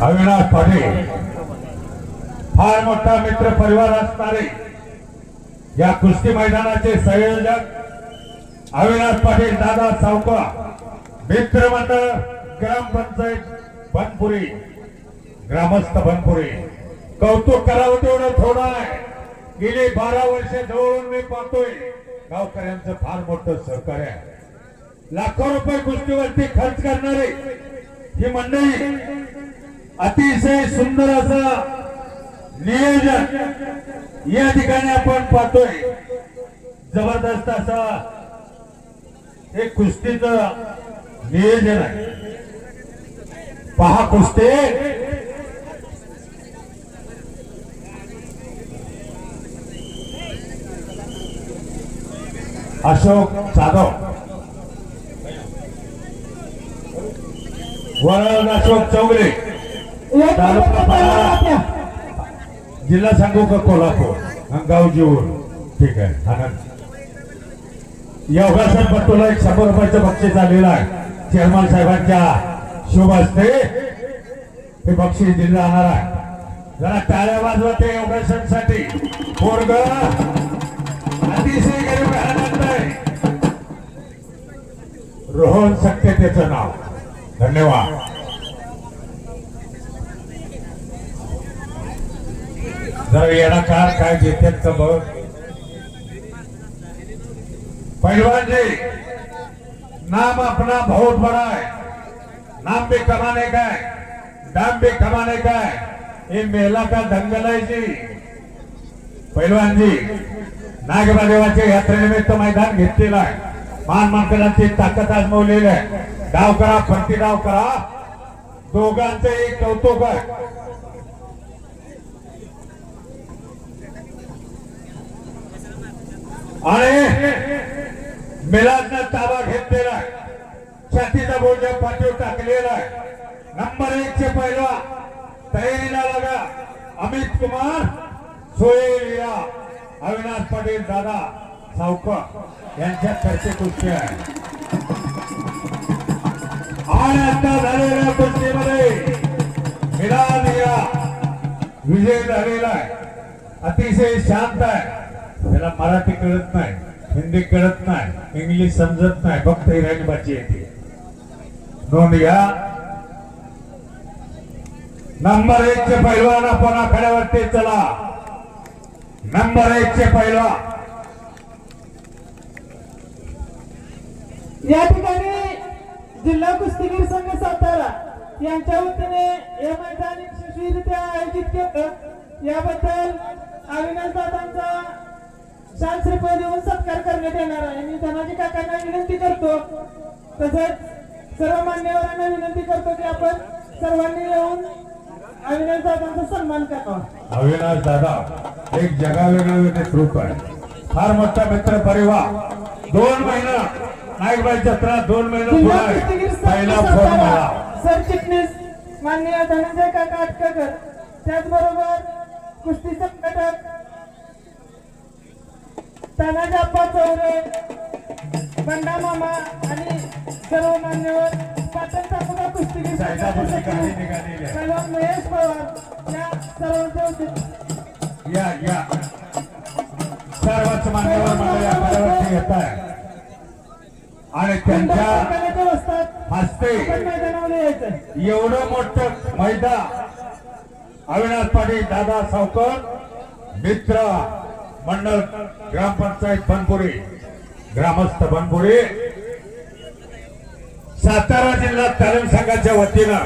अविनाश पाटील फार मोठा मित्र परिवार असणारे या कुस्ती मैदानाचे संयोजक अविनाश पाटील दादा सावकर मित्र मंडळ ग्रामपंचायत बनपुरी ग्रामस्थ बनपुरी कौतुक करावं तेवढं थोडं आहे। गेली 12 वर्ष जवळून मी पाहतोय गावकऱ्यांचं फार मोठं सहकार्य आहे। लाखो रुपये कुस्तीवरती खर्च करणारे ही मंडळी अतिशय सुंदर असं नियोजन या ठिकाणी आपण पाहतोय। जबरदस्त असा एक कुस्तीचं नियोजन आहे। पहा कुस्ती अशोक जाधव वरण अशोक चौगले जिल्हा सांगू का कोल्हापूर गाव जीवर ठीक आहे। आनंद योगासन पट्टूला 100 रुपयाचं बक्षीस आलेलं आहे। चेअरमन साहेबांच्या शुभ हस्ते हे बक्षीस दिलं जाणार आहे। जरा टाळ्या वाजवा ते योगासनसाठी। पोरग अतिशय गरीब आनंद आहे। रोहन सक्ते त्याचं नाव। धन्यवाद। जरा येणा काय घेतात का बघ। पहलवान जी नाम अपना बहुत बड़ा है। नाम भी कमाने का है, दाम भी कमाने का है। ये मेला का दंगल है जी। पहलवान जी नागबादेवाच्या यात्रेनिमित्त मैदान घेतलेलं आहे। मान मानकरांची ताकद आजमावलेली आहे। डाव करा फरती डाव करा दोघांचे एक कौतुक आहे। आणि मिलादनं ताबा घेतलेला आहे। छातीचा बोजा पाठीवर टाकलेला आहे। नंबर 1 चे पहिला तयारीला लगा अमित कुमार सोयलिया अविनाश पाटील दादा सावकर यांच्या खर्चे कुस्ती आहे। आणि आता झालेल्या कुस्तीमध्ये मिलादिया विजय झालेला आहे। अतिशय शांत आहे। त्याला मराठी कळत नाही, हिंदी कळत नाही, इंग्लिश समजत नाही, फक्त इराणी भाषा येते। नोंद घ्या। नंबर 1 चे पैलवान आपण आखाड्यावरती चला। नंबर 1 चे पैलवान या ठिकाणी जिल्हा कुस्तीगीर संघ सातारा यांच्या वतीने हे मैदान यशस्वीरित्या आयोजित केलं। याबद्दल अविनाश दादांचा शाल श्रीफळ देऊन सत्कार करण्यात येणार आहे। मी धनाजी काकांना विनंती करतो, तसेच सर्व मान्यवरांना विनंती करतो की आपण सर्वांनी येऊन अविनाश दादांचा सन्मान करावा। अविनाश दादा एक जगावेगळे ग्रुप आहे। फार मोठा मित्र परिवार। 2 महिना नाईकबाई जत्रा 2 महिने पहिला फोन मला सरचिटणीस माननीय धनंजय काका अटककर, त्याचबरोबर कुस्ती संघटक तानाजी अप्पा चौरे, बंडा मामा आणि सर्व मान्यवर पाटण तालुका कुस्तीगीर महेश पवार या सर्वांचे या सर्वच मान्यवर मंडळी येत आहे। आणि त्यांच्या हस्ते एवढं मोठं मैदान अविनाश पाटील दादा सावकर मित्र मंडळ ग्रामपंचायत बनपुरी ग्रामस्थ बनपुरी सातारा जिल्हा तालीम संघाच्या वतीनं